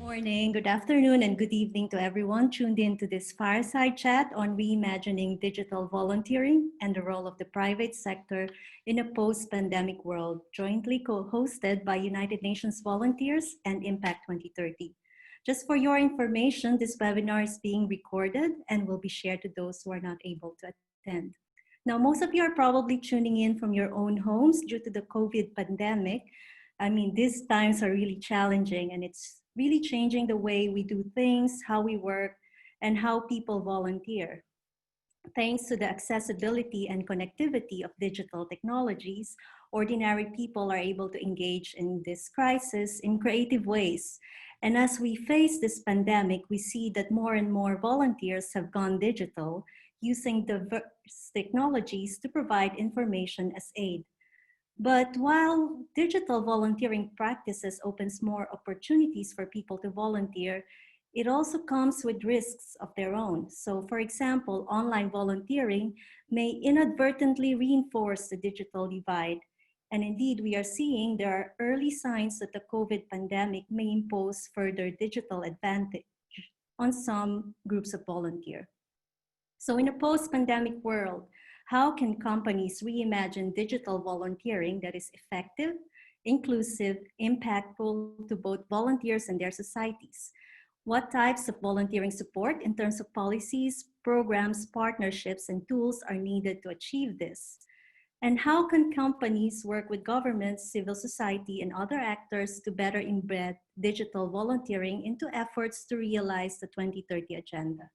Morning, good afternoon, and good evening to everyone tuned in to this fireside chat on reimagining digital volunteering and the role of the private sector in a post-pandemic world, jointly co-hosted by United Nations Volunteers and Impact 2030. Just for your information, this webinar is being recorded and will be shared to those who are not able to attend. Now, most of you are probably tuning in from your own homes due to the COVID pandemic. I mean, these times are really challenging and it's really changing the way we do things, how we work, and how people volunteer. Thanks to the accessibility and connectivity of digital technologies, ordinary people are able to engage in this crisis in creative ways. And as we face this pandemic, we see that more and more volunteers have gone digital, using diverse technologies to provide information as aid. But while digital volunteering practices opens more opportunities for people to volunteer, it also comes with risks of their own. So for example, online volunteering may inadvertently reinforce the digital divide. And indeed, we are seeing there are early signs that the COVID pandemic may impose further digital advantage on some groups of volunteers. So in a post-pandemic world, how can companies reimagine digital volunteering that is effective, inclusive, impactful to both volunteers and their societies? What types of volunteering support in terms of policies, programs, partnerships, and tools are needed to achieve this? And how can companies work with governments, civil society, and other actors to better embed digital volunteering into efforts to realize the 2030 agenda?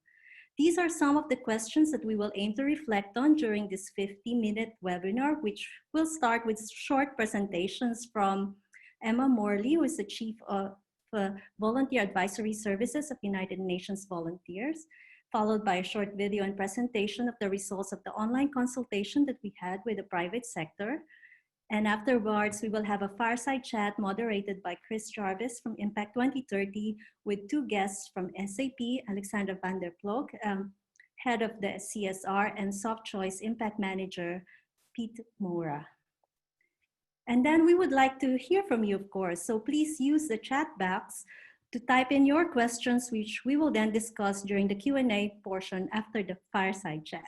These are some of the questions that we will aim to reflect on during this 50-minute webinar, which will start with short presentations from Emma Morley, who is the Chief of Volunteer Advisory Services of United Nations Volunteers, followed by a short video and presentation of the results of the online consultation that we had with the private sector. And afterwards, we will have a fireside chat moderated by Chris Jarvis from Impact 2030 with two guests from SAP, Alexandra van der Ploeg, head of the CSR, and Soft Choice Impact Manager, Pete Mora. And then we would like to hear from you, of course. So please use the chat box to type in your questions, which we will then discuss during the Q&A portion after the fireside chat.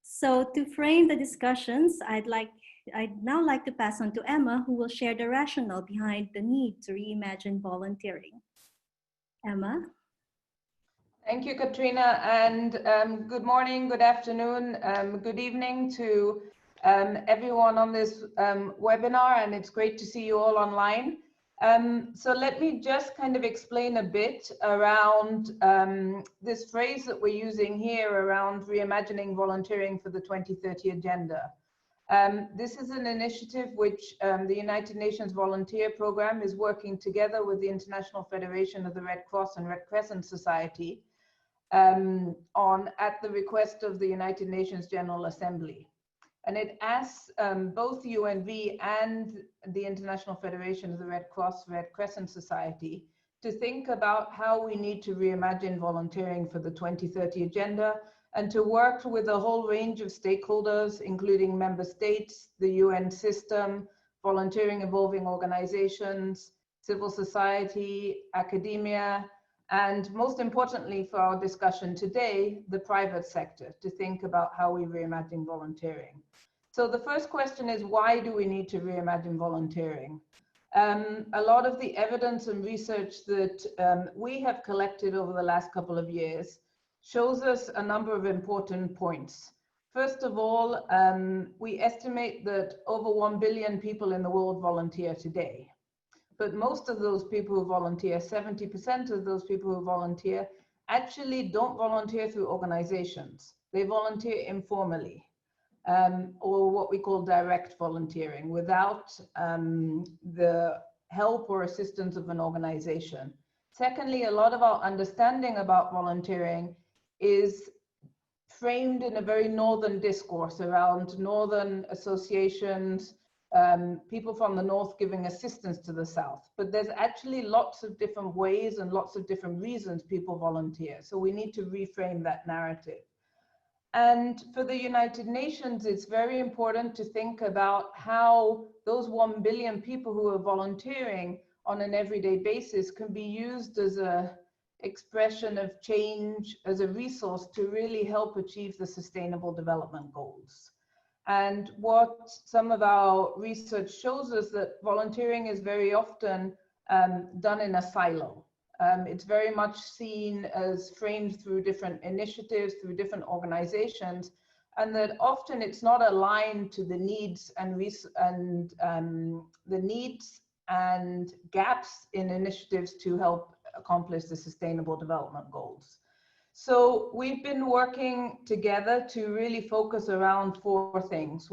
So to frame the discussions, I'd now like to pass on to Emma, who will share the rationale behind the need to reimagine volunteering. Emma? Thank you, Katrina, and good morning, good afternoon, good evening to everyone on this webinar, and it's great to see you all online. So let me just kind of explain a bit around this phrase that we're using here around reimagining volunteering for the 2030 agenda. This is an initiative which the United Nations Volunteer Program is working together with the International Federation of the Red Cross and Red Crescent Society on at the request of the United Nations General Assembly. And it asks both UNV and the International Federation of the Red Cross, Red Crescent Society to think about how we need to reimagine volunteering for the 2030 agenda and to work with a whole range of stakeholders, including member states, the UN system, volunteering involving organizations, civil society, academia, and most importantly for our discussion today, the private sector, to think about how we reimagine volunteering. So the first question is, why do we need to reimagine volunteering? A lot of the evidence and research that we have collected over the last couple of years shows us a number of important points. First of all, we estimate that over 1 billion people in the world volunteer today. But most of those people who volunteer, 70% of those people who volunteer, actually don't volunteer through organizations. They volunteer informally, or what we call direct volunteering, without the help or assistance of an organization. Secondly, a lot of our understanding about volunteering is framed in a very northern discourse around northern associations, people from the north giving assistance to the south. But there's actually lots of different ways and lots of different reasons people volunteer. So we need to reframe that narrative. And for the United Nations, it's very important to think about how those 1 billion people who are volunteering on an everyday basis can be used as a expression of change, as a resource to really help achieve the Sustainable Development Goals. And what some of our research shows us that volunteering is very often done in a silo. It's very much seen as framed through different initiatives, through different organizations, and that often it's not aligned to the needs and gaps in initiatives to help accomplish the Sustainable Development Goals. So we've been working together to really focus around four things.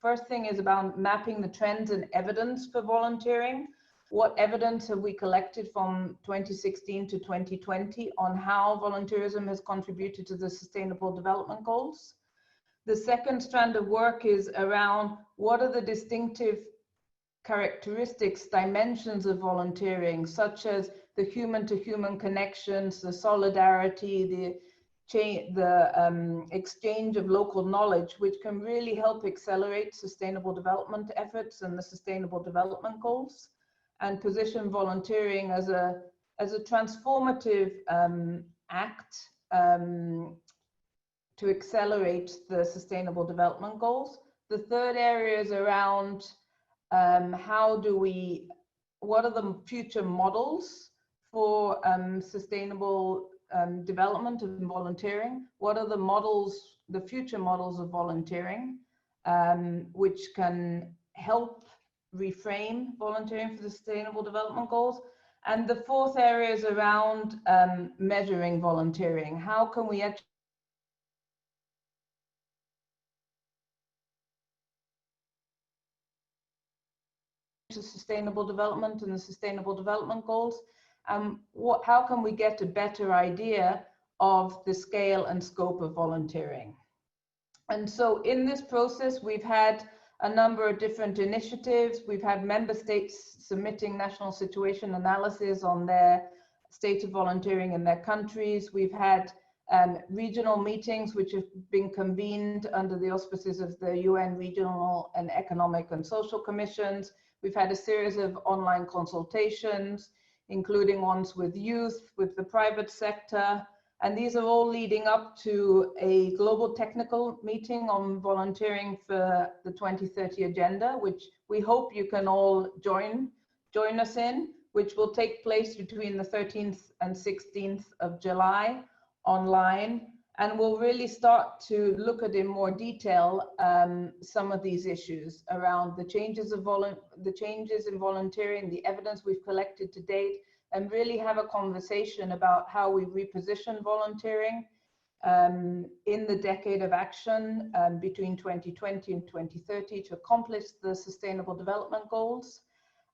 First thing is about mapping the trends and evidence for volunteering. What evidence have we collected from 2016 to 2020 on how volunteerism has contributed to the Sustainable Development Goals? The second strand of work is around what are the distinctive characteristics, dimensions of volunteering, such as the human-to-human connections, the solidarity, the exchange of local knowledge, which can really help accelerate sustainable development efforts and the Sustainable Development Goals, and position volunteering as a transformative act to accelerate the Sustainable Development Goals. The third area is around what are the future models for sustainable development and volunteering? What are the future models of volunteering, which can help reframe volunteering for the Sustainable Development Goals? And the fourth area is around measuring volunteering. How can we actually to sustainable development and the Sustainable Development Goals? How can we get a better idea of the scale and scope of volunteering? And so in this process, we've had a number of different initiatives. We've had member states submitting national situation analysis on their state of volunteering in their countries. We've had regional meetings which have been convened under the auspices of the UN Regional and Economic and Social Commissions. We've had a series of online consultations, including ones with youth, with the private sector, and these are all leading up to a global technical meeting on volunteering for the 2030 agenda, which we hope you can all join us in, which will take place between the 13th and 16th of July online. And we'll really start to look at in more detail some of these issues around the changes in volunteering, the evidence we've collected to date, and really have a conversation about how we reposition volunteering in the decade of action between 2020 and 2030 to accomplish the Sustainable Development Goals.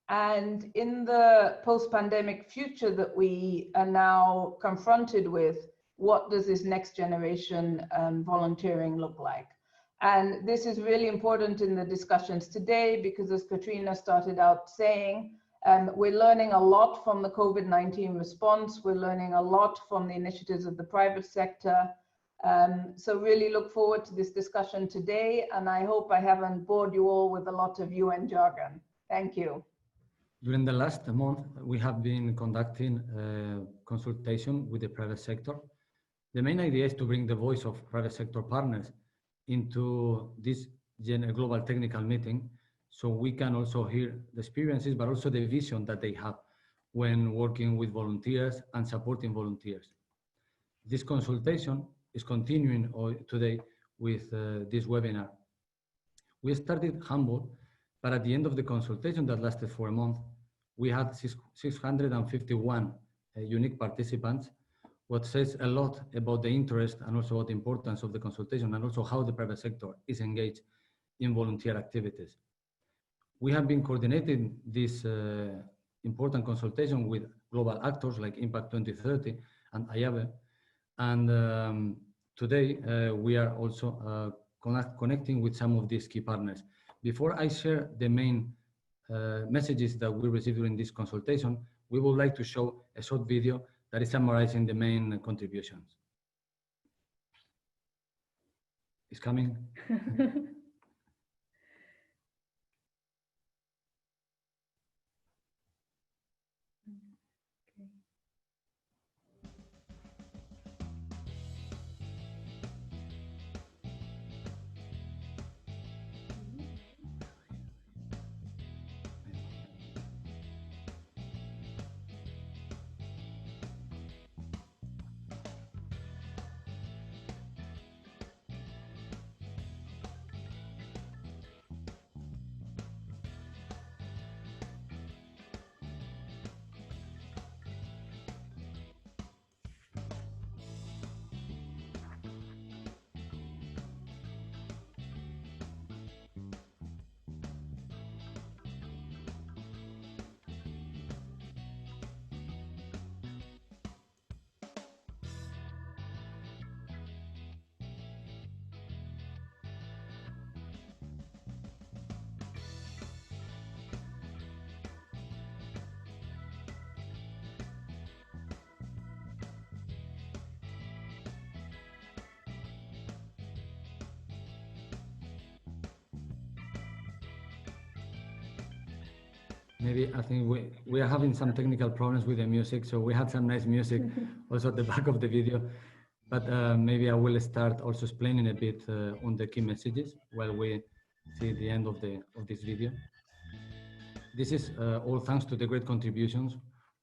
And in the post-pandemic future that we are now confronted with, what does this next generation volunteering look like? And this is really important in the discussions today because, as Katrina started out saying, we're learning a lot from the COVID-19 response. We're learning a lot from the initiatives of the private sector. So really look forward to this discussion today. And I hope I haven't bored you all with a lot of UN jargon. Thank you. During the last month, we have been conducting consultation with the private sector. The main idea is to bring the voice of private sector partners into this global technical meeting, so we can also hear the experiences, but also the vision that they have when working with volunteers and supporting volunteers. This consultation is continuing today with this webinar. We started humble, but at the end of the consultation that lasted for a month, we had 651 unique participants, what says a lot about the interest and also about the importance of the consultation and also how the private sector is engaged in volunteer activities. We have been coordinating this important consultation with global actors like Impact 2030 and IAVE. And today we are also connecting with some of these key partners. Before I share the main messages that we received during this consultation, we would like to show a short video that is summarizing the main contributions. It's coming. Maybe I think we are having some technical problems with the music, so we had some nice music also at the back of the video. But maybe I will start also explaining a bit on the key messages while we see the end of this video. This is all thanks to the great contributions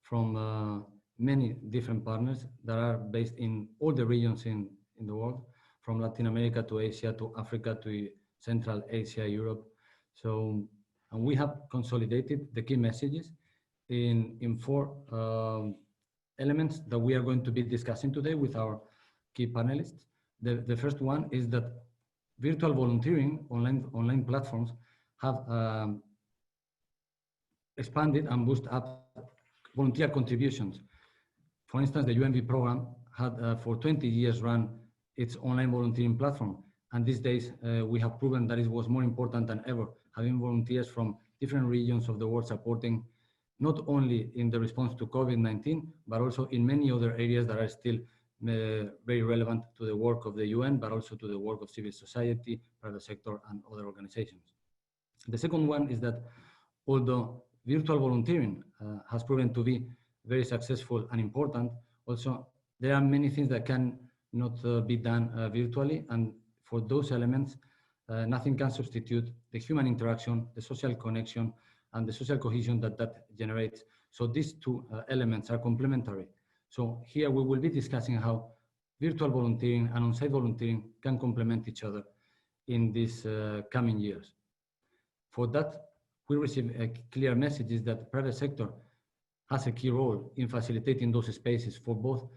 from many different partners that are based in all the regions in the world, from Latin America to Asia to Africa to Central Asia, Europe. So, and we have consolidated the key messages in four elements that we are going to be discussing today with our key panelists. The first one is that virtual volunteering, online platforms have expanded and boosted up volunteer contributions. For instance, the UNV program had for 20 years run its online volunteering platform. And these days, we have proven that it was more important than ever, having volunteers from different regions of the world supporting not only in the response to COVID-19, but also in many other areas that are still very relevant to the work of the UN, but also to the work of civil society, private sector, and other organizations. The second one is that although virtual volunteering has proven to be very successful and important, also there are many things that can not be done virtually, and for those elements, nothing can substitute the human interaction, the social connection, and the social cohesion that generates. So these two elements are complementary. So here we will be discussing how virtual volunteering and on-site volunteering can complement each other in these coming years. For that, we receive clear messages that private sector has a key role in facilitating those spaces for both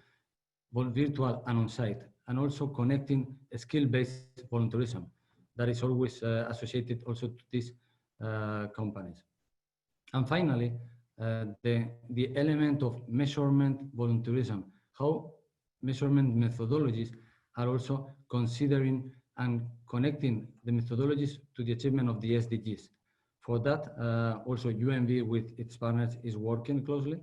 virtual and on-site, and also connecting skill-based volunteerism that is always associated also to these companies. And finally, the element of measurement volunteerism, how measurement methodologies are also considering and connecting the methodologies to the achievement of the SDGs. For that, also UNV with its partners is working closely.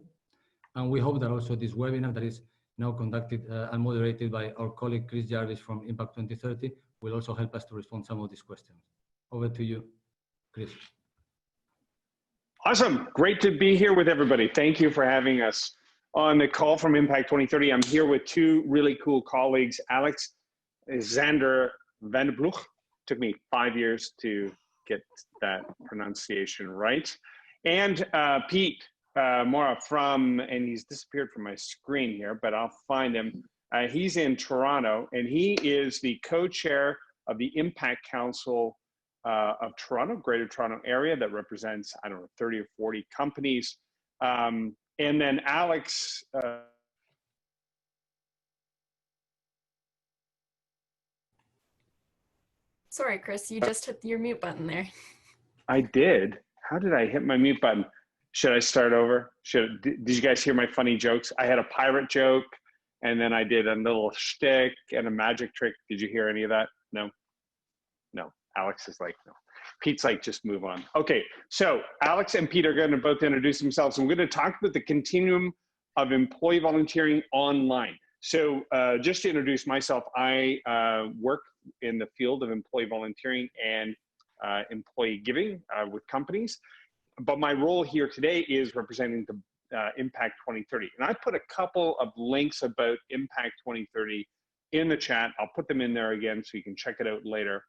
And we hope that also this webinar that is now conducted and moderated by our colleague Chris Jarvis from Impact 2030 will also help us to respond to some of these questions. Over to you, Chris. Awesome, great to be here with everybody. Thank you for having us on the call from Impact 2030. I'm here with two really cool colleagues, Alex Xander van der Ploeg. Took me 5 years to get that pronunciation right. And Pete Mora and he's disappeared from my screen here, but I'll find him. He's in Toronto, and he is the co-chair of the Impact Council of Toronto, Greater Toronto Area, that represents, I don't know, 30 or 40 companies. And then Alex, Sorry, Chris, you just hit your mute button there. I did. How did I hit my mute button? Should I start over? Did you guys hear my funny jokes? I had a pirate joke, and then I did a little shtick and a magic trick. Did you hear any of that? No? No. Alex is like, no. Pete's like, just move on. Okay, so Alex and Pete are going to both introduce themselves. And we're going to talk about the continuum of employee volunteering online. So just to introduce myself, I work in the field of employee volunteering and employee giving with companies. But my role here today is representing the Impact 2030. And I put a couple of links about Impact 2030 in the chat. I'll put them in there again so you can check it out later.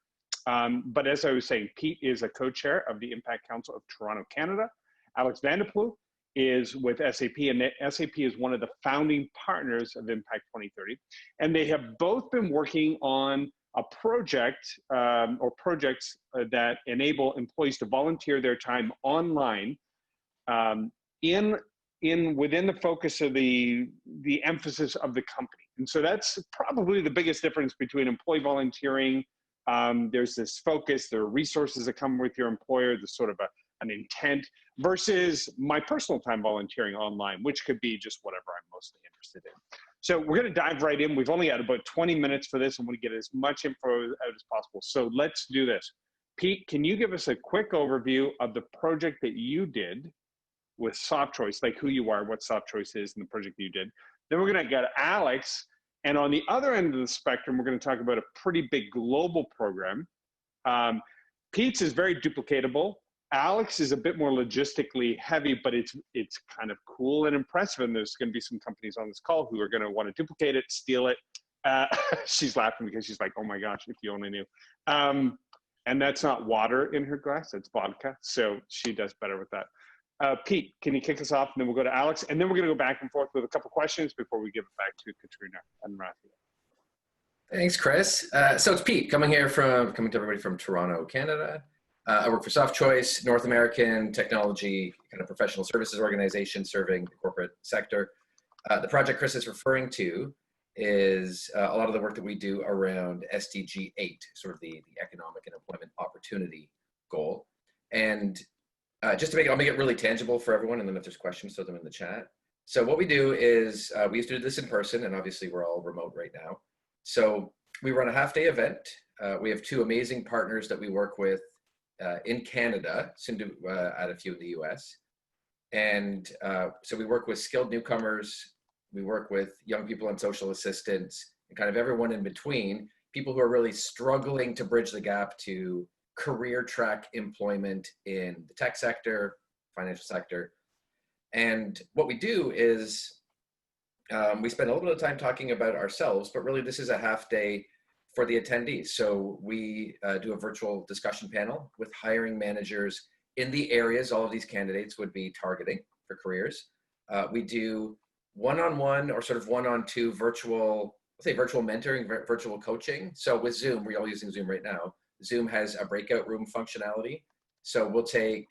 But as I was saying, Pete is a co-chair of the Impact Council of Toronto, Canada. Alex van der Ploeg is with SAP, and SAP is one of the founding partners of Impact 2030. And they have both been working on a project or projects that enable employees to volunteer their time online within the focus of the emphasis of the company. And so that's probably the biggest difference between employee volunteering. There's this focus, there are resources that come with your employer, there's sort of an intent, versus my personal time volunteering online, which could be just whatever I'm mostly interested in. So we're going to dive right in. We've only had about 20 minutes for this. I want to get as much info out as possible. So let's do this. Pete, can you give us a quick overview of the project that you did with Soft Choice, like who you are, what Soft Choice is, and the project you did? Then we're going to get Alex. And on the other end of the spectrum, we're going to talk about a pretty big global program. Pete's is very duplicatable. Alex is a bit more logistically heavy, but it's kind of cool and impressive. And there's going to be some companies on this call who are going to want to duplicate it, steal it. She's laughing because she's like, oh my gosh, if you only knew. And that's not water in her glass, it's vodka. So she does better with that. Pete, can you kick us off? And then we'll go to Alex. And then we're going to go back and forth with a couple questions before we give it back to Katrina and Raphael. Thanks, Chris. So it's Pete coming to everybody from Toronto, Canada. I work for SoftChoice, North American technology kind of professional services organization serving the corporate sector. The project Chris is referring to is a lot of the work that we do around SDG 8, sort of the economic and employment opportunity goal. And just to I'll make it really tangible for everyone, and then if there's questions, throw them in the chat. So what we do is we used to do this in person, and obviously we're all remote right now. So we run a half-day event. We have 2 amazing partners that we work with in Canada, soon to add a few in the US. And so we work with skilled newcomers, we work with young people on social assistance, and kind of everyone in between, people who are really struggling to bridge the gap to career track employment in the tech sector, financial sector. And what we do is we spend a little bit of time talking about ourselves, but really this is a half day for the attendees. So we do a virtual discussion panel with hiring managers in the areas all of these candidates would be targeting for careers. We do one-on-one or sort of one-on-two virtual, let's say virtual mentoring, virtual coaching. So with Zoom, we're all using Zoom right now. Zoom has a breakout room functionality. So we'll take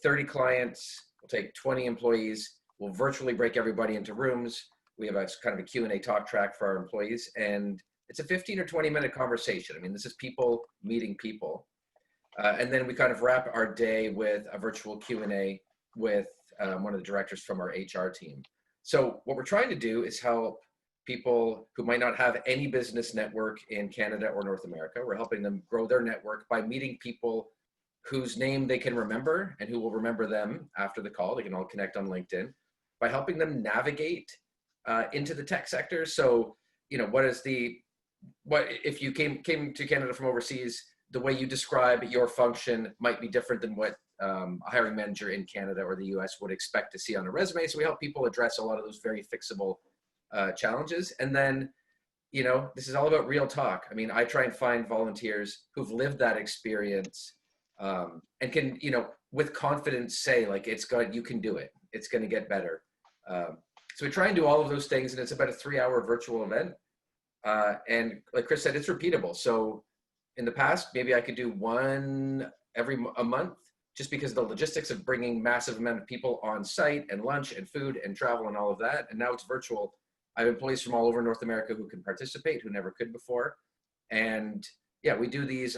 30 clients, we'll take 20 employees, we'll virtually break everybody into rooms. We have a kind of a Q&A talk track for our employees, and it's a 15 or 20-minute conversation. I mean, this is people meeting people. And then we kind of wrap our day with a virtual Q&A with one of the directors from our HR team. So what we're trying to do is help people who might not have any business network in Canada or North America. We're helping them grow their network by meeting people whose name they can remember and who will remember them after the call. They can all connect on LinkedIn, by helping them navigate into the tech sector. So, you know, what if you came to Canada from overseas, the way you describe your function might be different than what a hiring manager in Canada or the US would expect to see on a resume. So we help people address a lot of those very fixable challenges. And then, you know, this is all about real talk. I mean, I try and find volunteers who've lived that experience and can, you know, with confidence say, like, it's good, you can do it. It's going to get better. So we try and do all of those things, and it's about a 3-hour virtual event. And like Chris said, it's repeatable. So in the past, maybe I could do one every a month, just because of the logistics of bringing massive amount of people on site and lunch and food and travel and all of that. And now it's virtual. I have employees from all over North America who can participate, who never could before. And yeah, we do these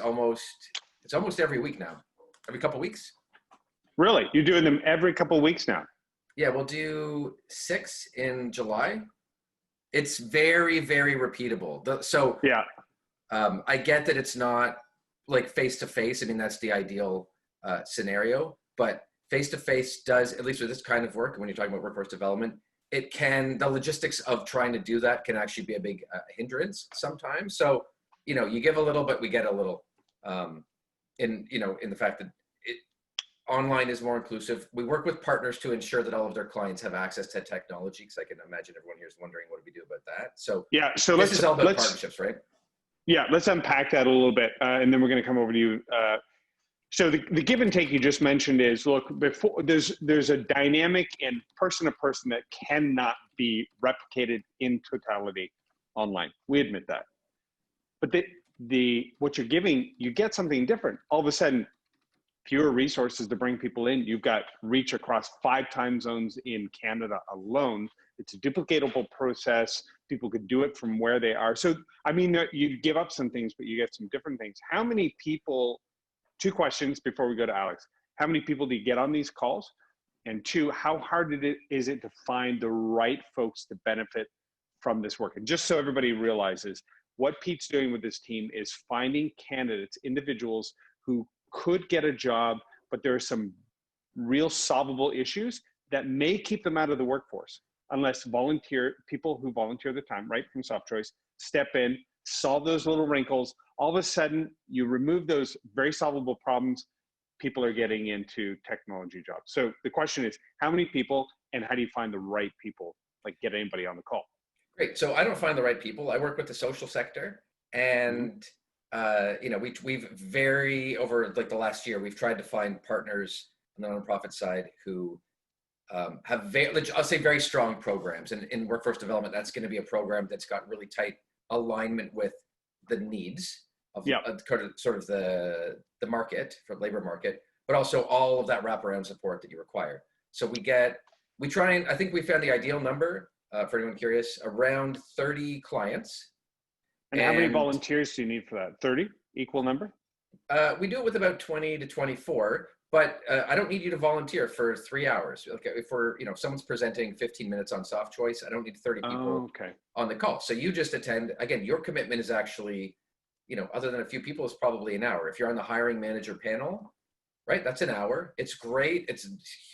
it's almost every week now, every couple weeks. Really? You're doing them every couple of weeks now? Yeah, we'll do 6 in July. It's very, very repeatable. So yeah, I get that it's not like face-to-face. I mean, that's the ideal scenario, but face-to-face does, at least with this kind of work, when you're talking about workforce development, the logistics of trying to do that can actually be a big hindrance sometimes. So, you know, you give a little, but we get a little in the fact that online is more inclusive. We work with partners to ensure that all of their clients have access to technology, because I can imagine everyone here is wondering, what do we do about that? So yeah, so this is all about partnerships, right? Yeah, let's unpack that a little bit, and then we're going to come over to you. So the give and take you just mentioned is, look, before there's a dynamic and person to person that cannot be replicated in totality online. We admit that, but what you're giving, you get something different. All of a sudden, fewer resources to bring people in. You've got reach across 5 time zones in Canada alone. It's a duplicatable process. People could do it from where they are. So, I mean, you give up some things, but you get some different things. How many people, 2 questions before we go to Alex. How many people do you get on these calls? And 2, how hard is it to find the right folks to benefit from this work? And just so everybody realizes, what Pete's doing with this team is finding candidates, individuals who could get a job, but there are some real solvable issues that may keep them out of the workforce unless people who volunteer the time, right, from SoftChoice, step in, solve those little wrinkles. All of a sudden, you remove those very solvable problems. people are getting into technology jobs. So the question is, how many people, and how do you find the right people, like get anybody on the call? Great. So I don't find the right people. I work with the social sector, and you know, we've over like the last year, we've tried to find partners on the nonprofit side who have I'll say very strong programs. And in workforce development, that's going to be a program that's got really tight alignment with the needs of sort of the market, for labor market, but also all of that wraparound support that you require. So we try and, I think we found the ideal number, for anyone curious, around 30 clients. And how many volunteers do you need for that? 30, equal number? We do it with about 20 to 24, but I don't need you to volunteer for 3 hours. Okay, if someone's presenting 15 minutes on soft choice, I don't need 30 people on the call. So you just attend. Again, your commitment is actually, other than a few people, is probably an hour. If you're on the hiring manager panel, right, that's an hour. It's great. It's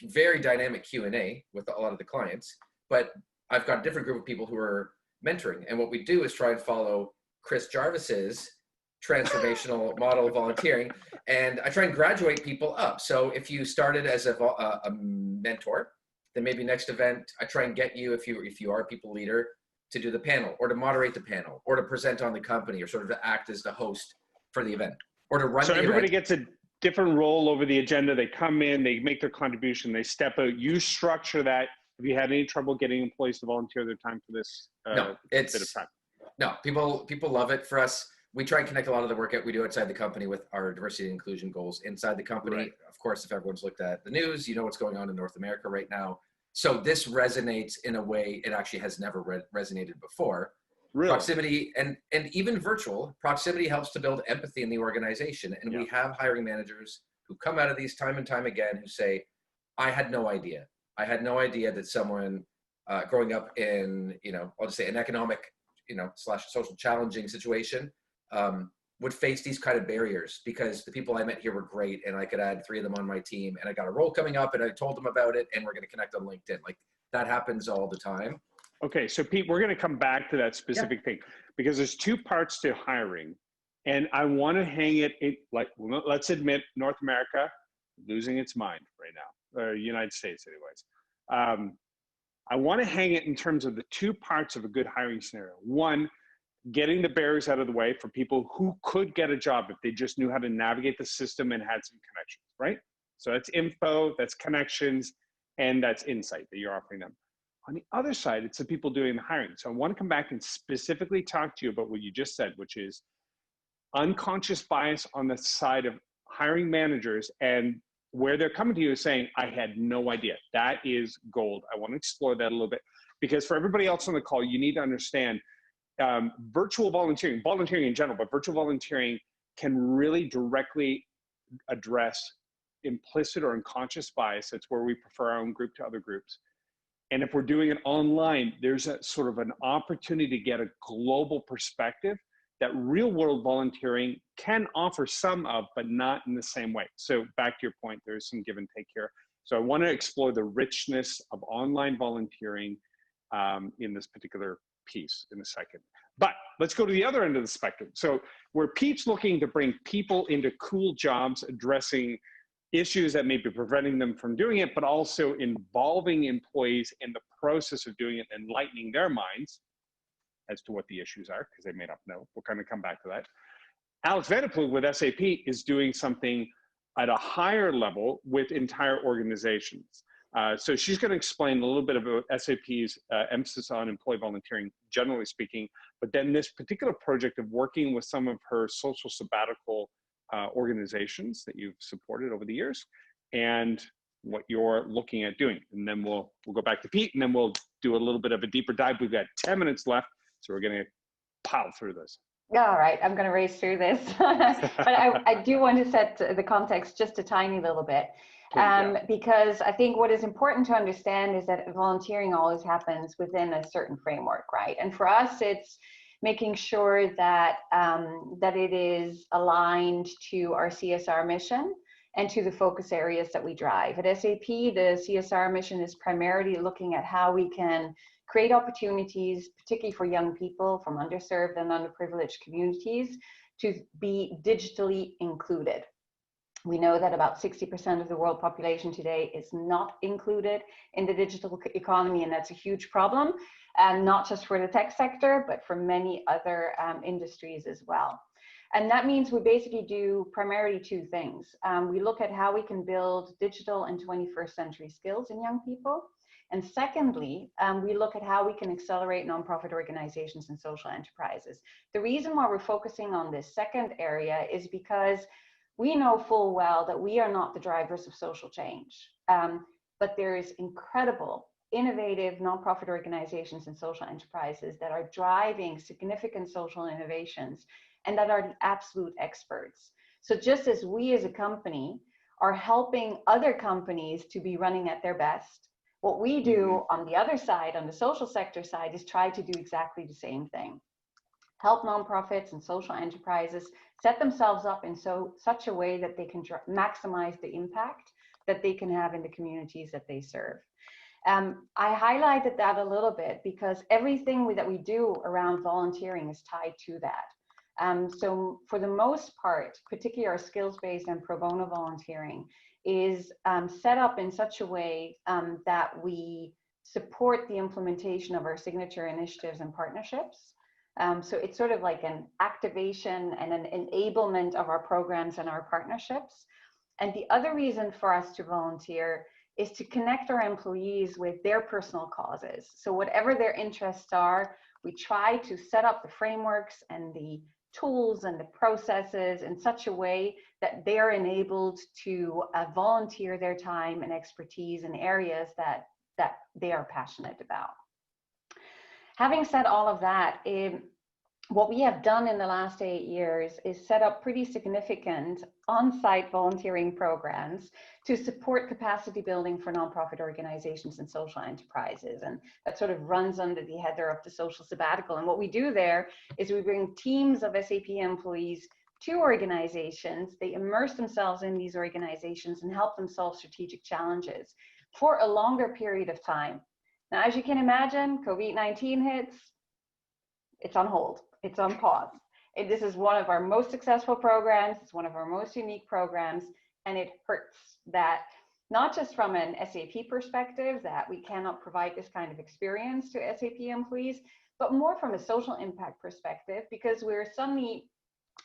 very dynamic Q&A with a lot of the clients, but I've got a different group of people who are mentoring. And what we do is try and follow Chris Jarvis's transformational model of volunteering. And I try and graduate people up. So if you started as a mentor, then maybe next event, I try and get you, if you are a people leader, to do the panel, or to moderate the panel, or to present on the company, or sort of to act as the host for the event, or to run the event. So everybody gets a different role over the agenda. They come in, they make their contribution, they step out. You structure that. Have you had any trouble getting employees to volunteer their time for this bit of time? No, people love it. For us, we try and connect a lot of the work that we do outside the company with our diversity and inclusion goals inside the company. Right. Of course, if everyone's looked at the news, you know what's going on in North America right now. So this resonates in a way it actually has never resonated before. Really? Proximity and even virtual proximity helps to build empathy in the organization. And we have hiring managers who come out of these time and time again who say, I had no idea. I had no idea that someone growing up in, I'll just say an economic, / social challenging situation would face these kind of barriers, because the people I met here were great and I could add 3 of them on my team, and I got a role coming up and I told them about it and we're going to connect on LinkedIn. Like, that happens all the time. Okay. So Pete, we're going to come back to that specific thing, because there's 2 parts to hiring, and I want to hang it in, like, let's admit North America losing its mind right now, or United States anyways. I want to hang it in terms of the 2 parts of a good hiring scenario. One, getting the barriers out of the way for people who could get a job if they just knew how to navigate the system and had some connections, right? So that's info, that's connections, and that's insight that you're offering them. On the other side, it's the people doing the hiring. So I want to come back and specifically talk to you about what you just said, which is unconscious bias on the side of hiring managers, and where they're coming to you saying, I had no idea. That is gold. I want to explore that a little bit, because for everybody else on the call, you need to understand virtual volunteering in general, but virtual volunteering can really directly address implicit or unconscious bias. That's where we prefer our own group to other groups. And if we're doing it online, there's a sort of an opportunity to get a global perspective that real world volunteering can offer some of, but not in the same way. So back to your point, there's some give and take here. So I want to explore the richness of online volunteering in this particular piece in a second. But let's go to the other end of the spectrum. So where Pete's looking to bring people into cool jobs, addressing issues that may be preventing them from doing it, but also involving employees in the process of doing it, enlightening their minds as to what the issues are, because they may not know. We'll kind of come back to that. Alex Vanderploeg with SAP is doing something at a higher level with entire organizations. So she's going to explain a little bit about SAP's emphasis on employee volunteering, generally speaking, but then this particular project of working with some of her social sabbatical organizations that you've supported over the years, and what you're looking at doing. And then we'll go back to Pete, and then we'll do a little bit of a deeper dive. We've got 10 minutes left, so we're going to pile through this. All right, I'm going to race through this. But I do want to set the context just a tiny little bit. Because I think what is important to understand is that volunteering always happens within a certain framework, right? And for us, it's making sure that that it is aligned to our CSR mission and to the focus areas that we drive. At SAP, the CSR mission is primarily looking at how we can create opportunities, particularly for young people from underserved and underprivileged communities, to be digitally included. We know that about 60% of the world population today is not included in the digital economy, and that's a huge problem, and not just for the tech sector, but for many other industries as well. And that means we basically do primarily two things. We look at how we can build digital and 21st century skills in young people. And secondly, we look at how we can accelerate nonprofit organizations and social enterprises. The reason why we're focusing on this second area is because we know full well that we are not the drivers of social change, but there is incredible, innovative nonprofit organizations and social enterprises that are driving significant social innovations and that are the absolute experts. So just as we as a company are helping other companies to be running at their best, what we do on the other side, on the social sector side, is try to do exactly the same thing. Help nonprofits and social enterprises set themselves up in such a way that they can maximize the impact that they can have in the communities that they serve. I highlighted that a little bit because everything that we do around volunteering is tied to that. So for the most part, particularly our skills-based and pro bono volunteering is set up in such a way that we support the implementation of our signature initiatives and partnerships. So it's sort of like an activation and an enablement of our programs and our partnerships. And the other reason for us to volunteer is to connect our employees with their personal causes. So whatever their interests are, we try to set up the frameworks and the tools and the processes in such a way that they are enabled to volunteer their time and expertise in areas that they are passionate about. Having said all of that, what we have done in the last 8 years is set up pretty significant on-site volunteering programs to support capacity building for nonprofit organizations and social enterprises. And that sort of runs under the header of the social sabbatical. And what we do there is we bring teams of SAP employees to organizations. They immerse themselves in these organizations and help them solve strategic challenges for a longer period of time. Now, as you can imagine, COVID-19 hits, it's on hold, it's on pause. This is one of our most successful programs, it's one of our most unique programs, and it hurts that not just from an SAP perspective that we cannot provide this kind of experience to SAP employees, but more from a social impact perspective, because we're suddenly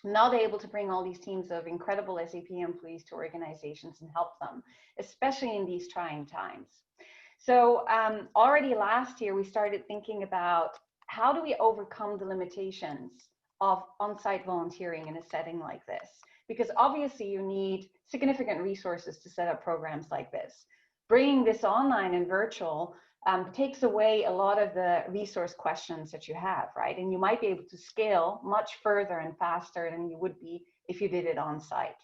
not able to bring all these teams of incredible SAP employees to organizations and help them, especially in these trying times. So already last year, we started thinking about how do we overcome the limitations of on-site volunteering in a setting like this? Because obviously you need significant resources to set up programs like this. Bringing this online and virtual takes away a lot of the resource questions that you have, right? And you might be able to scale much further and faster than you would be if you did it on-site.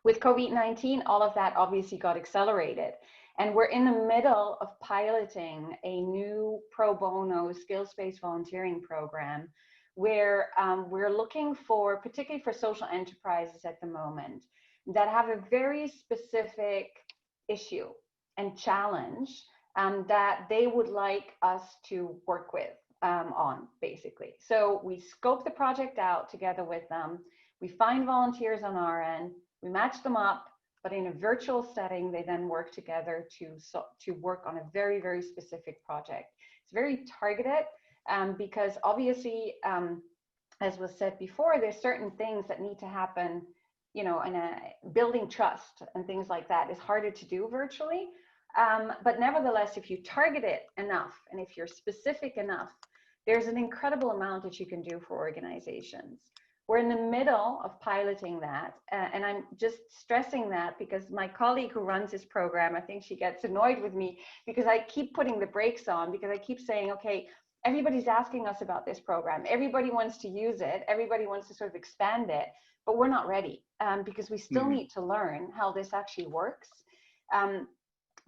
With COVID-19, all of that obviously got accelerated. And we're in the middle of piloting a new pro bono skills-based volunteering program where we're looking for, particularly for social enterprises at the moment, that have a very specific issue and challenge that they would like us to work with on, basically. So we scope the project out together with them. We find volunteers on our end, we match them up, but in a virtual setting, they then work together to work on a very, very specific project. It's very targeted because obviously, as was said before, there's certain things that need to happen, you know, in building trust and things like that is harder to do virtually. But nevertheless, if you target it enough and if you're specific enough, there's an incredible amount that you can do for organizations. We're in the middle of piloting that, and I'm just stressing that because my colleague who runs this program, I think she gets annoyed with me because I keep putting the brakes on, because I keep saying, okay, everybody's asking us about this program. Everybody wants to use it. Everybody wants to sort of expand it, but we're not ready because we still need to learn how this actually works.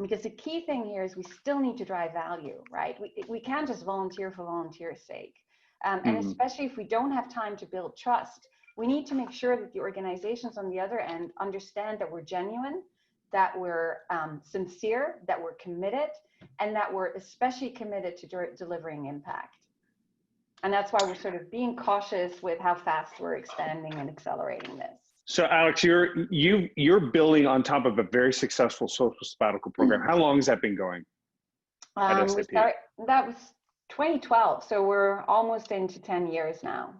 Because the key thing here is we still need to drive value, right? We can't just volunteer for volunteer's sake. And especially if we don't have time to build trust, we need to make sure that the organizations on the other end understand that we're genuine, that we're sincere, that we're committed, and that we're especially committed to delivering impact. And that's why we're sort of being cautious with how fast we're expanding and accelerating this. So Alex, you're building on top of a very successful social sabbatical program. How long has that been going at SAP? That was 2012, so we're almost into 10 years now.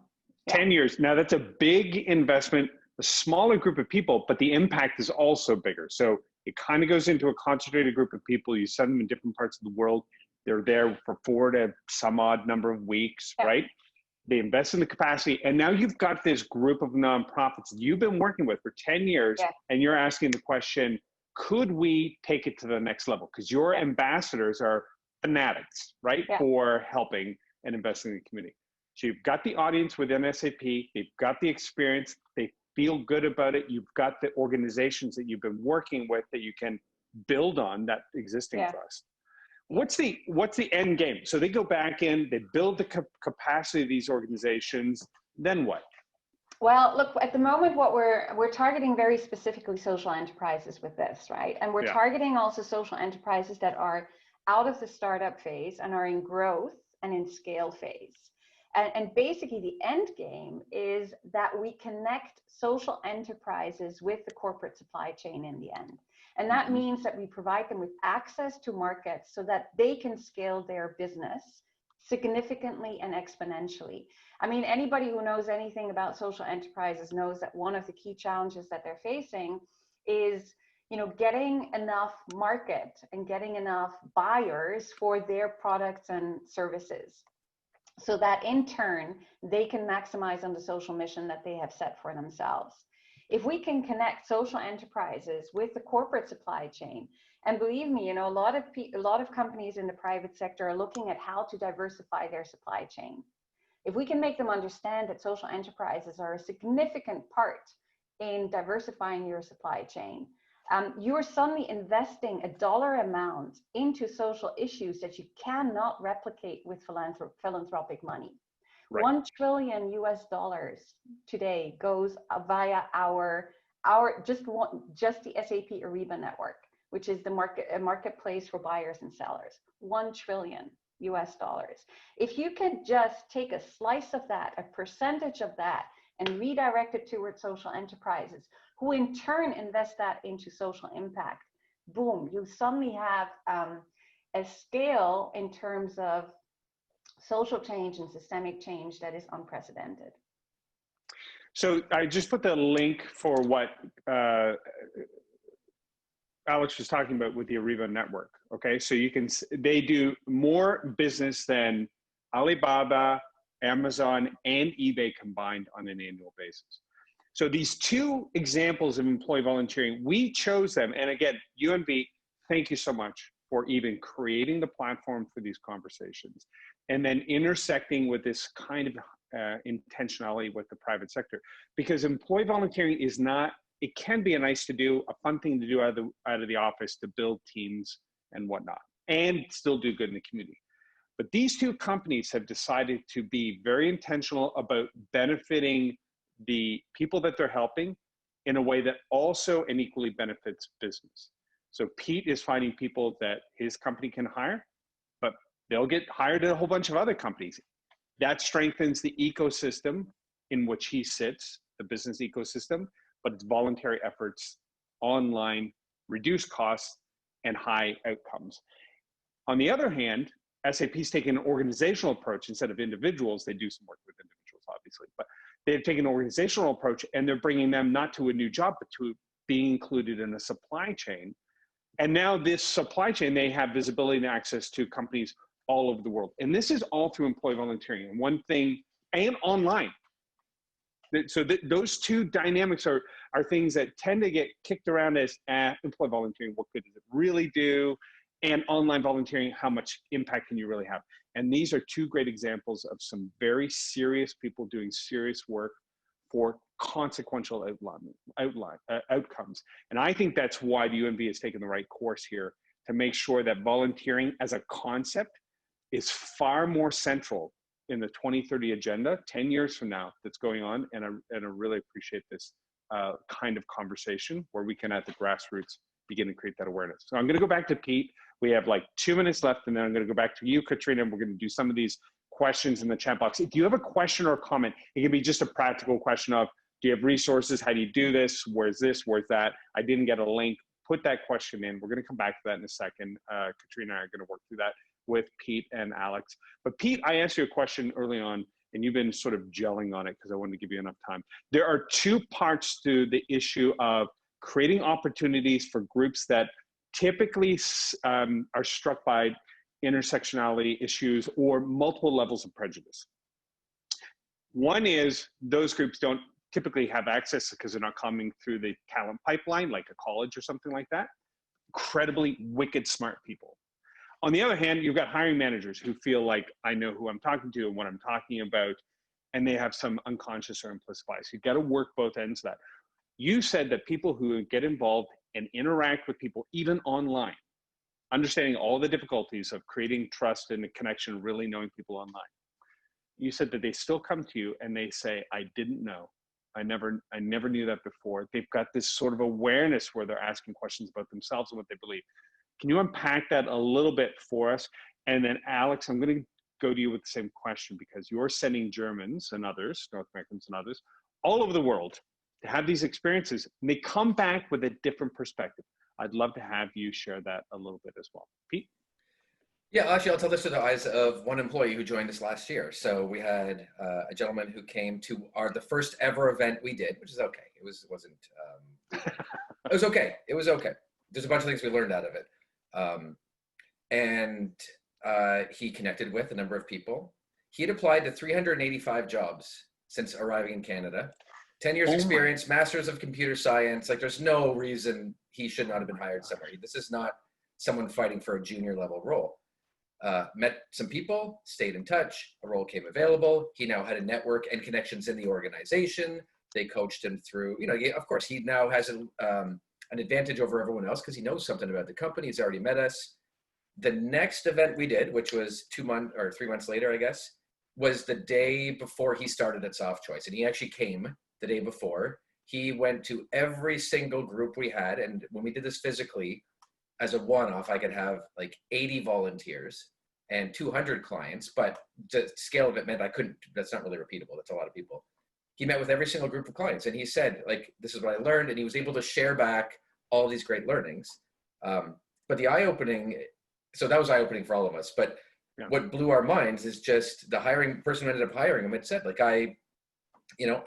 Yeah. 10 years. Now that's a big investment, a smaller group of people, but the impact is also bigger. So it kind of goes into a concentrated group of people. You send them in different parts of the world. They're there for 4 to some odd number of weeks, Yeah. right? They invest in the capacity. And now you've got this group of nonprofits that you've been working with for 10 years. Yeah. And you're asking the question, could we take it to the next level? Because your ambassadors are fanatics, right? Yeah. For helping and investing in the community. So you've got the audience within SAP, they've got the experience, they feel good about it. You've got the organizations that you've been working with that you can build on that existing trust. What's the end game? So they go back in, they build the capacity of these organizations, then what? Well, look, at the moment, what we're targeting very specifically social enterprises with this, right? And we're targeting also social enterprises that are out of the startup phase and are in growth and in scale phase. And basically the end game is that we connect social enterprises with the corporate supply chain in the end. And that means that we provide them with access to markets so that they can scale their business significantly and exponentially. I mean, anybody who knows anything about social enterprises knows that one of the key challenges that they're facing is, you know, getting enough market and getting enough buyers for their products and services, so that in turn, they can maximize on the social mission that they have set for themselves. If we can connect social enterprises with the corporate supply chain, and believe me, you know, a lot of companies in the private sector are looking at how to diversify their supply chain. If we can make them understand that social enterprises are a significant part in diversifying your supply chain, you're suddenly investing a dollar amount into social issues that you cannot replicate with philanthropic money. Right. $1 trillion today goes via just the SAP Ariba network, which is the marketplace for buyers and sellers. $1 trillion. If you can just take a slice of that, a percentage of that, and redirect it towards social enterprises, who in turn invest that into social impact, boom, you suddenly have a scale in terms of social change and systemic change that is unprecedented. So I just put the link for what Alex was talking about with the Ariba network. Okay, so they do more business than Alibaba, Amazon, and eBay combined on an annual basis. So these two examples of employee volunteering, we chose them. And again, UNB, thank you so much for even creating the platform for these conversations and then intersecting with this kind of intentionality with the private sector. Because employee volunteering is not, it can be a nice to do, a fun thing to do out of the office to build teams and whatnot, and still do good in the community. But these two companies have decided to be very intentional about benefiting the people that they're helping in a way that also and equally benefits business. So Pete is finding people that his company can hire, but they'll get hired at a whole bunch of other companies. That strengthens the ecosystem in which he sits, the business ecosystem, but it's voluntary efforts, online, reduced costs, and high outcomes. On the other hand, SAP's taken an organizational approach instead of individuals. They do some work with individuals, obviously, but they've taken an organizational approach and they're bringing them not to a new job, but to being included in a supply chain. And now this supply chain, they have visibility and access to companies all over the world. And this is all through employee volunteering. And one thing, and online. So those two dynamics are things that tend to get kicked around as employee volunteering. What good does it really do? And online volunteering, how much impact can you really have? And these are two great examples of some very serious people doing serious work for consequential outcomes. And I think that's why the UNB has taken the right course here to make sure that volunteering as a concept is far more central in the 2030 agenda, 10 years from now, that's going on. And I really appreciate this kind of conversation where we can, at the grassroots, begin to create that awareness. So I'm going to go back to Pete. We have like 2 minutes left, and then I'm going to go back to you, Katrina, and we're going to do some of these questions in the chat box. If you have a question or a comment, it can be just a practical question of, Do you have resources? How do you do this? Where's this? Where's that? I didn't get a link. Put that question in. We're going to come back to that in a second. Katrina and I are going to work through that with Pete and Alex. But Pete, I asked you a question early on, and you've been sort of gelling on it because I wanted to give you enough time. There are two parts to the issue of creating opportunities for groups that typically are struck by intersectionality issues or multiple levels of prejudice. One is those groups don't typically have access because they're not coming through the talent pipeline, like a college or something like that. Incredibly wicked smart people. On the other hand, you've got hiring managers who feel like I know who I'm talking to and what I'm talking about, and they have some unconscious or implicit bias. You've got to work both ends of that. You said that people who get involved and interact with people, even online, understanding all the difficulties of creating trust and a connection, really knowing people online. You said that they still come to you and they say, I didn't know. I never knew that before. They've got this sort of awareness where they're asking questions about themselves and what they believe. Can you unpack that a little bit for us? And then Alex, I'm going to go to you with the same question because you're sending Germans and others, North Americans and others, all over the world to have these experiences. And they come back with a different perspective. I'd love to have you share that a little bit as well. Pete? Yeah, actually, I'll tell this through the eyes of one employee who joined us last year. So we had a gentleman who came to the first ever event we did, which is okay. It was okay. It was okay. There's a bunch of things we learned out of it. And he connected with a number of people. He had applied to 385 jobs since arriving in Canada. 10 years experience, masters of computer science. Like there's no reason he should not have been hired somewhere. This is not someone fighting for a junior level role. Met some people, stayed in touch, a role came available. He now had a network and connections in the organization. They coached him through, of course, he now has an advantage over everyone else because he knows something about the company. He's already met us. The next event we did, which was 3 months later, I guess, was the day before he started at Soft Choice. And he actually came the day before. He went to every single group we had. And when we did this physically, as a one-off, I could have like 80 volunteers and 200 clients, but the scale of it meant I couldn't, that's not really repeatable. That's a lot of people. He met with every single group of clients and he said, like, this is what I learned. And he was able to share back all these great learnings. But the eye-opening, so that was eye-opening for all of us. But what blew our minds is just the hiring person who ended up hiring him had said, like, I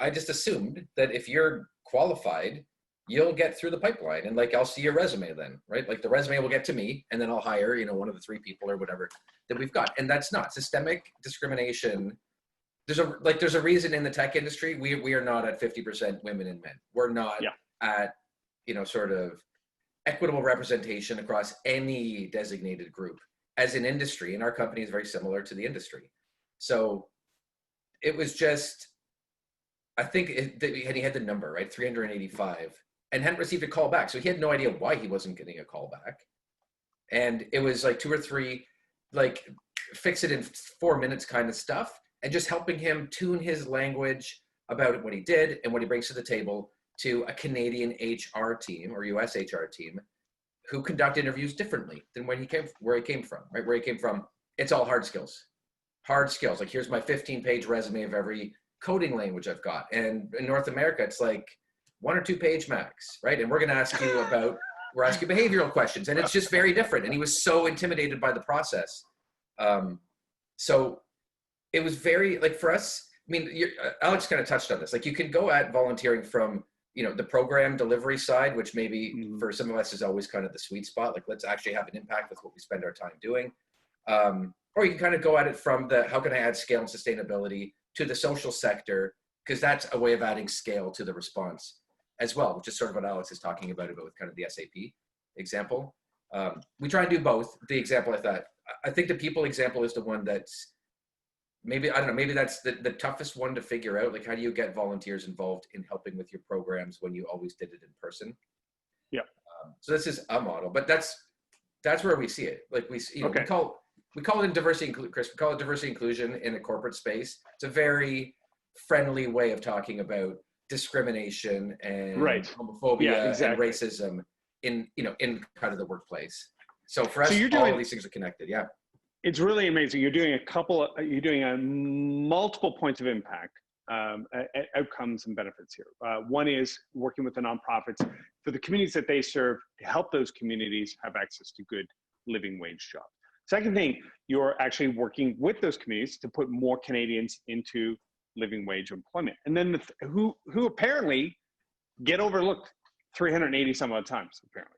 just assumed that if you're qualified, you'll get through the pipeline and like, I'll see your resume then, right? Like the resume will get to me and then I'll hire, one of the 3 people or whatever that we've got. And that's not systemic discrimination. There's a reason in the tech industry, we are not at 50% women and men. We're not at, sort of equitable representation across any designated group as an industry. And our company is very similar to the industry. So it was just, I think he had the number, right? 385 and hadn't received a call back. So he had no idea why he wasn't getting a call back. And it was like 2 or 3, like fix it in 4 minutes kind of stuff. And just helping him tune his language about what he did and what he brings to the table to a Canadian HR team or US HR team who conduct interviews differently than where he came from, right? Where he came from, it's all hard skills. Like here's my 15-page resume of every coding language I've got. And in North America, it's like 1 or 2 page max, right? And we're going to ask you we're asking behavioral questions. And it's just very different. And he was so intimidated by the process. So it was very, like for us, I mean, Alex kind of touched on this. Like you can go at volunteering from, the program delivery side, which maybe for some of us is always kind of the sweet spot. Like let's actually have an impact with what we spend our time doing. Or you can kind of go at it from the, how can I add scale and sustainability to the social sector, because that's a way of adding scale to the response as well, which is sort of what Alex is talking about with kind of the SAP example. We try and do both. The example I think the people example is the one that's maybe that's the toughest one to figure out. Like how do you get volunteers involved in helping with your programs when you always did it in person? Yeah. So this is a model, but that's where we see it. Like we call it diversity, Chris, we call it diversity inclusion in a corporate space. It's a very friendly way of talking about discrimination and homophobia and racism in kind of the workplace. So for us, all of these things are connected. Yeah. It's really amazing. You're doing multiple points of impact outcomes and benefits here. One is working with the nonprofits for the communities that they serve to help those communities have access to good living wage jobs. Second thing, you're actually working with those communities to put more Canadians into living wage employment. And then who apparently get overlooked 380 some odd times, apparently.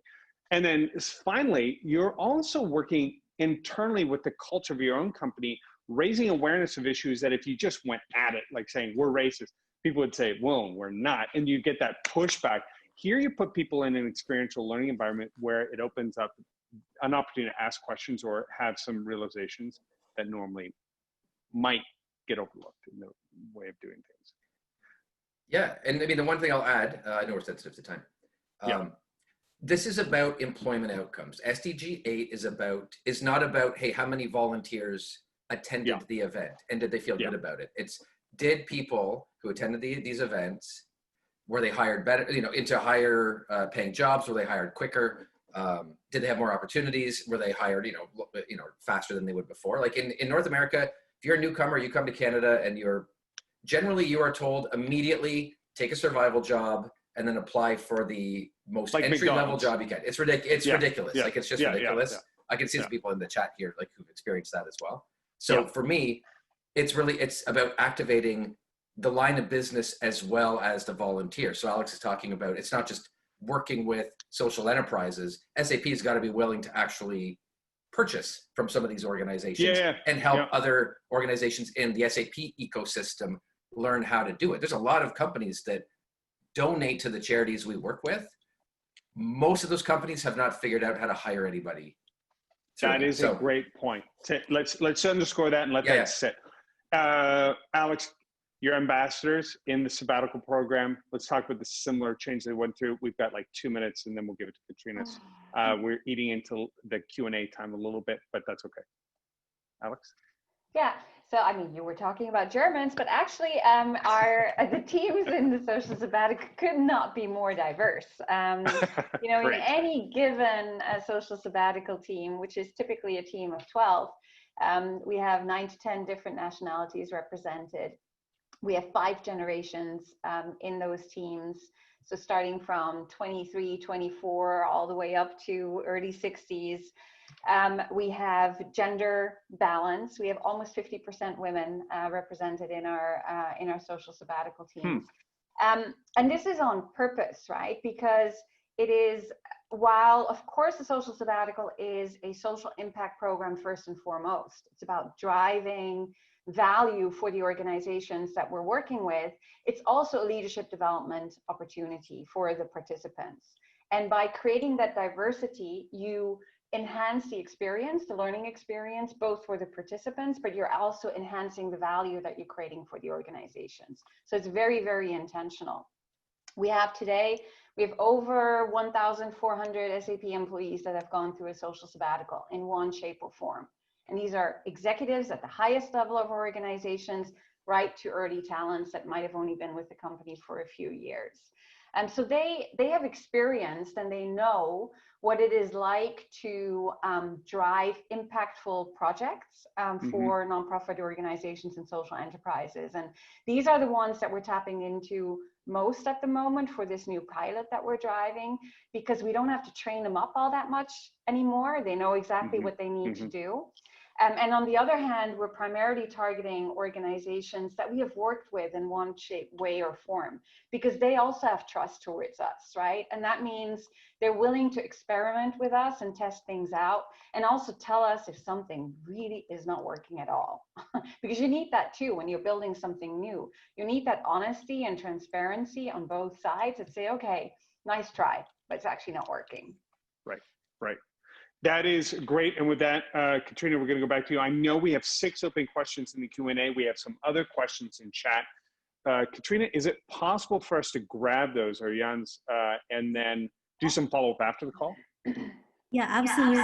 And then finally, you're also working internally with the culture of your own company, raising awareness of issues that if you just went at it, like saying we're racist, people would say, well, we're not. And you get that pushback. Here you put people in an experiential learning environment where it opens up an opportunity to ask questions or have some realizations that normally might get overlooked in the way of doing things. Yeah, and I mean, the one thing I'll add, I know we're sensitive to time. This is about employment outcomes. SDG 8 is not about, hey, how many volunteers attended the event and did they feel good about it? It's, did people who attended these events, were they hired better, into higher paying jobs? Were they hired quicker? Did they have more opportunities? Were they hired, faster than they would before? Like in North America, if you're a newcomer, you come to Canada and you are told immediately, take a survival job and then apply for the most entry-level job you can. It's ridiculous. It's ridiculous. Like, it's just ridiculous. I can see some people in the chat here, like, who've experienced that as well. So for me, it's about activating the line of business as well as the volunteer. So Alex is talking about, it's not just working with social enterprises. SAP has got to be willing to actually purchase from some of these organizations and help other organizations in the SAP ecosystem learn how to do it. There's a lot of companies that donate to the charities we work with. Most of those companies have not figured out how to hire anybody. That is a great point. Let's underscore that and let that sit. Alex, your ambassadors in the sabbatical program, let's talk about the similar change they went through. We've got like 2 minutes and then we'll give it to Katrina. We're eating into the Q&A time a little bit, but that's okay. Alex? Yeah, so I mean, you were talking about Germans, but actually the teams in the social sabbatical could not be more diverse. In any given social sabbatical team, which is typically a team of 12, we have 9 to 10 different nationalities represented. We have 5 generations in those teams. So starting from 23, 24, all the way up to early 60s. We have gender balance. We have almost 50% women represented in our social sabbatical teams. And this is on purpose, right? Because it is, while of course the social sabbatical is a social impact program first and foremost, it's about driving value for the organizations that we're working with, it's also a leadership development opportunity for the participants. And by creating that diversity, you enhance the experience, the learning experience, both for the participants, but you're also enhancing the value that you're creating for the organizations. So it's very, very intentional. We have over 1,400 SAP employees that have gone through a social sabbatical in one shape or form. And these are executives at the highest level of organizations, right to early talents that might have only been with the company for a few years. And so they have experienced and they know what it is like to drive impactful projects for nonprofit organizations and social enterprises. And these are the ones that we're tapping into most at the moment for this new pilot that we're driving, because we don't have to train them up all that much anymore. They know exactly what they need to do. And on the other hand, we're primarily targeting organizations that we have worked with in one shape, way, or form, because they also have trust towards us, right? And that means they're willing to experiment with us and test things out, and also tell us if something really is not working at all. Because you need that too when you're building something new. You need that honesty and transparency on both sides and say, okay, nice try, but it's actually not working. Right. That is great. And with that, Katrina, we're going to go back to you. I know we have 6 open questions in the Q&A. We have some other questions in chat. Katrina, is it possible for us to grab those, or Jans, and then do some follow-up after the call? Yeah, absolutely.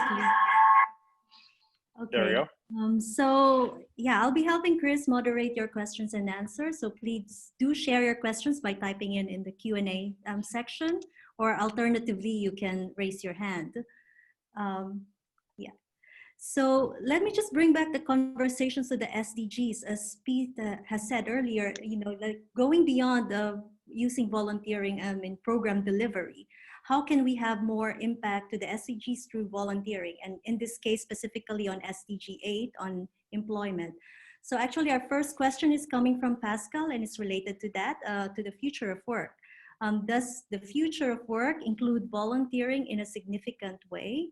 Okay. There we go. So yeah, I'll be helping Chris moderate your questions and answers. So please do share your questions by typing in the Q&A section, or alternatively, you can raise your hand. So let me just bring back the conversations to the SDGs. As Pete has said earlier, like going beyond using volunteering in program delivery, how can we have more impact to the SDGs through volunteering? And in this case, specifically on SDG 8 on employment. So actually our first question is coming from Pascal and it's related to that, to the future of work. Does the future of work include volunteering in a significant way?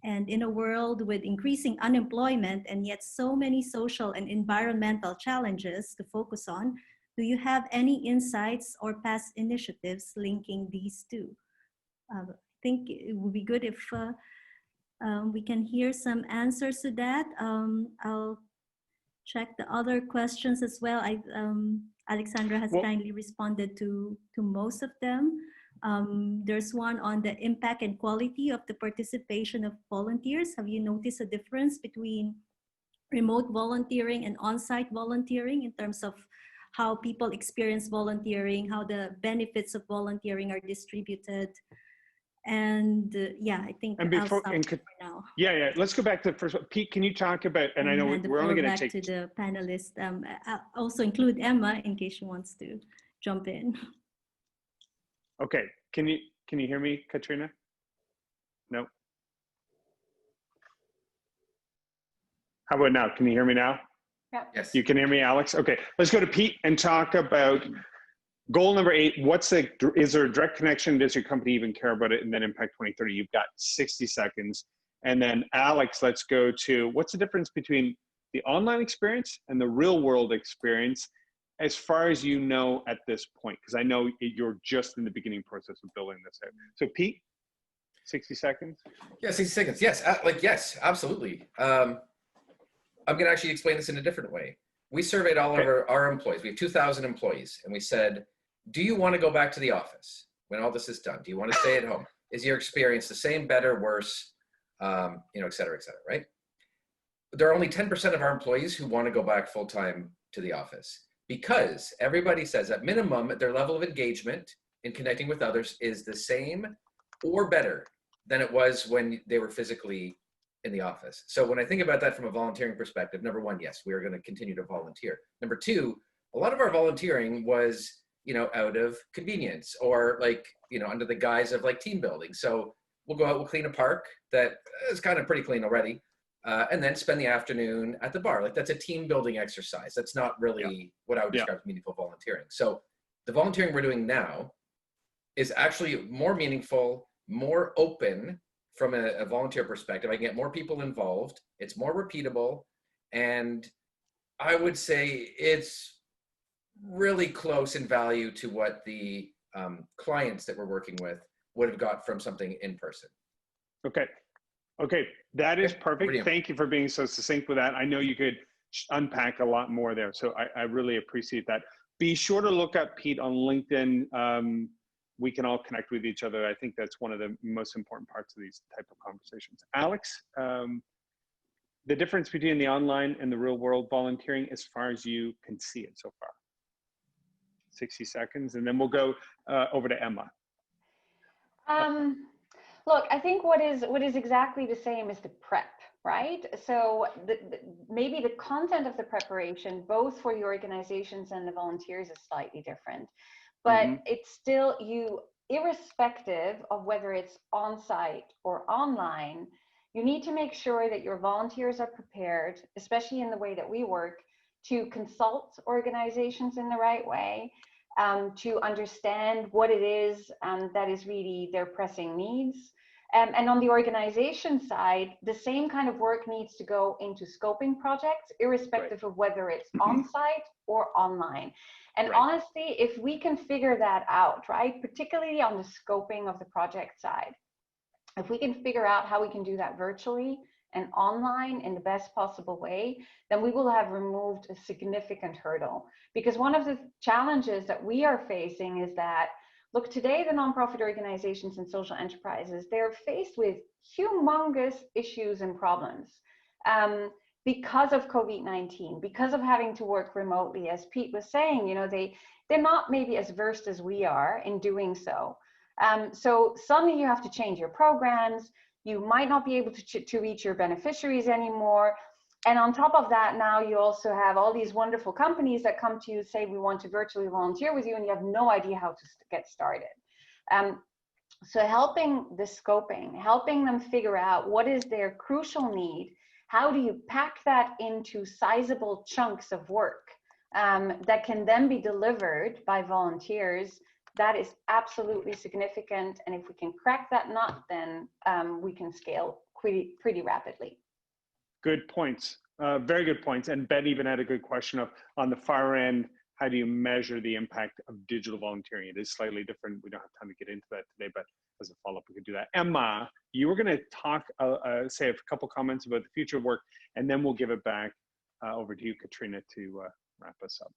And in a world with increasing unemployment and yet so many social and environmental challenges to focus on, do you have any insights or past initiatives linking these two? I think it would be good if we can hear some answers to that. I'll check the other questions as well. Alexandra has kindly responded to most of them. There's one on the impact and quality of the participation of volunteers. Have you noticed a difference between remote volunteering and on-site volunteering in terms of how people experience volunteering, how the benefits of volunteering are distributed? And yeah, I think I'll stop for now. Yeah, let's go back to the first one. Pete, can you talk about, and I know we're only going to take to the panelists. I'll also include Emma in case she wants to jump in. Okay, can you hear me, Katrina? No. How about now? Can you hear me now? Yeah. Yes. You can hear me, Alex? Okay, let's go to Pete and talk about goal number 8. Is there a direct connection? Does your company even care about it? And then Impact 2030, you've got 60 seconds. And then Alex, let's go to what's the difference between the online experience and the real world experience as far as you know at this point? Because I know you're just in the beginning process of building this out. So Pete, 60 seconds. Yeah, 60 seconds. Yes, yes, absolutely. I'm going to actually explain this in a different way. We surveyed all of our employees. We have 2,000 employees, and we said, do you want to go back to the office when all this is done? Do you want to stay at home? Is your experience the same, better, worse, et cetera, right? There are only 10% of our employees who want to go back full-time to the office because everybody says at minimum, their level of engagement in connecting with others is the same or better than it was when they were physically in the office. So when I think about that from a volunteering perspective, number one, yes, we are going to continue to volunteer. Number two, a lot of our volunteering was, out of convenience or under the guise of team building. So we'll go out, we'll clean a park that is kind of pretty clean already, and then spend the afternoon at the bar. That's a team building exercise. That's not really what I would describe as meaningful volunteering. So the volunteering we're doing now is actually more meaningful, more open from a volunteer perspective. I can get more people involved. It's more repeatable. And I would say it's really close in value to what the clients that we're working with would have got from something in person. Okay, that is perfect. Thank you for being so succinct with that. I know you could unpack a lot more there, so I really appreciate that. Be sure to look up Pete on LinkedIn. We can all connect with each other. I think that's one of the most important parts of these type of conversations. Alex, the difference between the online and the real world volunteering as far as you can see it so far. 60 seconds, and then we'll go over to Emma. Look, I think what is exactly the same is the prep, right? So maybe the content of the preparation, both for the organizations and the volunteers, is slightly different. But it's still irrespective of whether it's on-site or online, you need to make sure that your volunteers are prepared, especially in the way that we work, to consult organizations in the right way, to understand what it is that is really their pressing needs. And on the organization side, the same kind of work needs to go into scoping projects, irrespective of whether it's on-site or online. And honestly, if we can figure that out, right, particularly on the scoping of the project side, if we can figure out how we can do that virtually and online in the best possible way, then we will have removed a significant hurdle. Because one of the challenges that we are facing is that, look, today the nonprofit organizations and social enterprises, they're faced with humongous issues and problems because of COVID-19, because of having to work remotely. As Pete was saying, they're not maybe as versed as we are in doing so. So suddenly you have to change your programs, You might not be able to reach your beneficiaries anymore. And on top of that, now you also have all these wonderful companies that come to you, say, we want to virtually volunteer with you, and you have no idea how to get started. So helping the scoping, helping them figure out what is their crucial need, how do you pack that into sizable chunks of work that can then be delivered by volunteers, that is absolutely significant. And if we can crack that nut, then we can scale pretty rapidly. Good points. Very good points. And Ben even had a good question of, on the far end, how do you measure the impact of digital volunteering? It is slightly different. We don't have time to get into that today, but as a follow-up, we could do that. Emma, you were going to talk, say a couple comments about the future of work, and then we'll give it back over to you, Katrina, to wrap us up.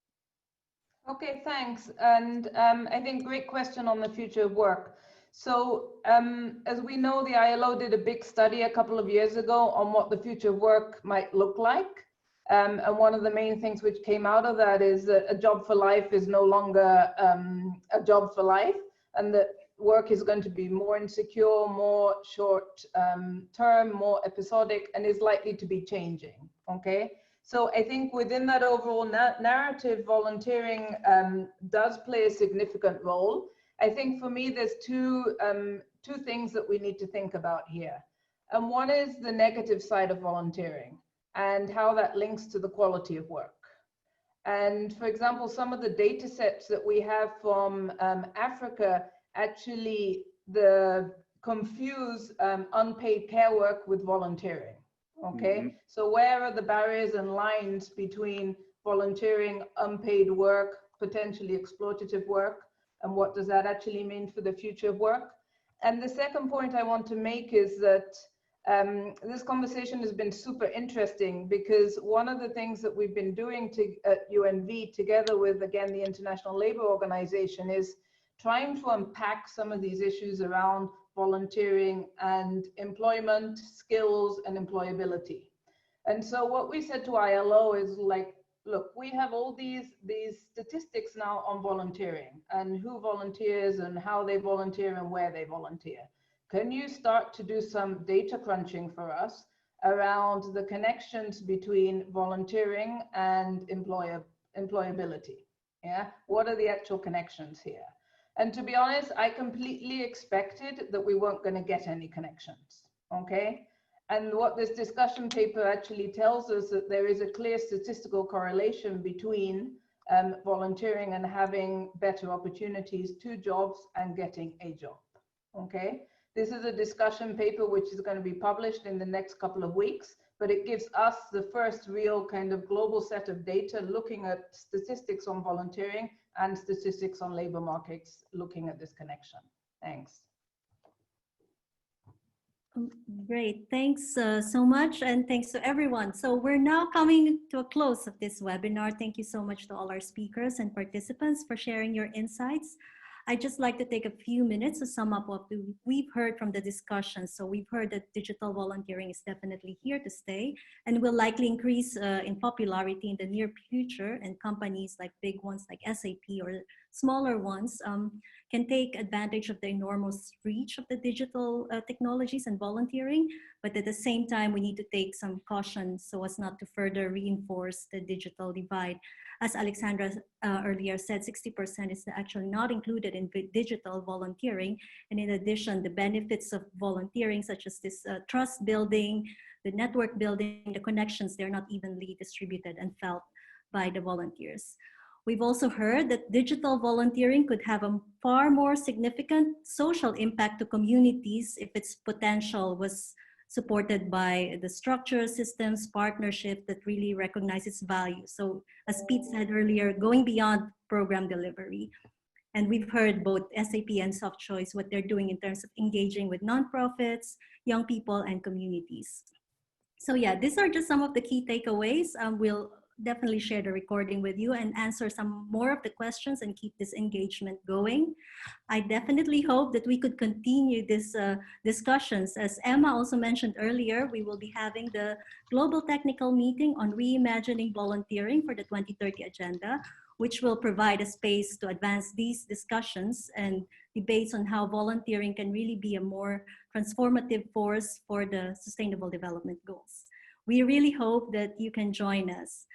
Okay, thanks. And I think great question on the future of work. So as we know, the ILO did a big study a couple of years ago on what the future of work might look like. And one of the main things which came out of that is that a job for life is no longer a job for life, and that work is going to be more insecure, more short term, more episodic, and is likely to be changing, okay? So I think within that overall narrative, volunteering does play a significant role. I think for me, there's two things that we need to think about here. And one is the negative side of volunteering and how that links to the quality of work. And for example, some of the data sets that we have from Africa actually confuse unpaid care work with volunteering, okay? Mm-hmm. So where are the barriers and lines between volunteering, unpaid work, potentially exploitative work, and what does that actually mean for the future of work? And the second point I want to make is that this conversation has been super interesting, because one of the things that we've been doing at UNV together with, again, the International Labour Organization is trying to unpack some of these issues around volunteering and employment, skills, and employability. And so what we said to ILO is like, look, we have all these statistics now on volunteering and who volunteers and how they volunteer and where they volunteer. Can you start to do some data crunching for us around the connections between volunteering and employability? Yeah, what are the actual connections here? And to be honest, I completely expected that we weren't going to get any connections, okay? And what this discussion paper actually tells us that there is a clear statistical correlation between volunteering and having better opportunities to jobs and getting a job, okay? This is a discussion paper which is going to be published in the next couple of weeks, but it gives us the first real kind of global set of data looking at statistics on volunteering and statistics on labor markets looking at this connection. Thanks. Great, thanks so much, and thanks to everyone. So we're now coming to a close of this webinar. Thank you so much to all our speakers and participants for sharing your insights. I'd just like to take a few minutes to sum up what we've heard from the discussion. So we've heard that digital volunteering is definitely here to stay and will likely increase in popularity in the near future, and companies like big ones like SAP or smaller ones can take advantage of the enormous reach of the digital technologies and volunteering. But at the same time, we need to take some caution so as not to further reinforce the digital divide. As Alexandra earlier said, 60% is actually not included in digital volunteering. And in addition, the benefits of volunteering, such as this trust building, the network building, the connections, they're not evenly distributed and felt by the volunteers. We've also heard that digital volunteering could have a far more significant social impact to communities if its potential was supported by the structure, systems, partnership that really recognize its value. So as Pete said earlier, going beyond program delivery. And we've heard both SAP and SoftChoice, what they're doing in terms of engaging with nonprofits, young people, and communities. So yeah, these are just some of the key takeaways. We'll definitely share the recording with you and answer some more of the questions and keep this engagement going. I definitely hope that we could continue this discussions. As Emma also mentioned earlier, we will be having the Global Technical Meeting on Reimagining Volunteering for the 2030 Agenda, which will provide a space to advance these discussions and debates on how volunteering can really be a more transformative force for the Sustainable Development Goals. We really hope that you can join us.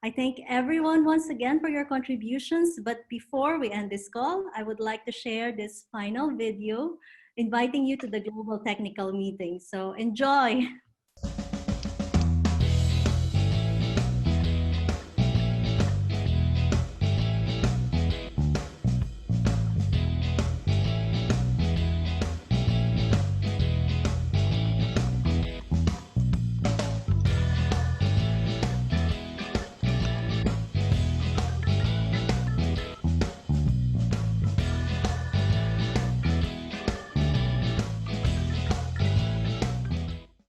I thank everyone once again for your contributions, but before we end this call, I would like to share this final video inviting you to the global technical meeting. So enjoy.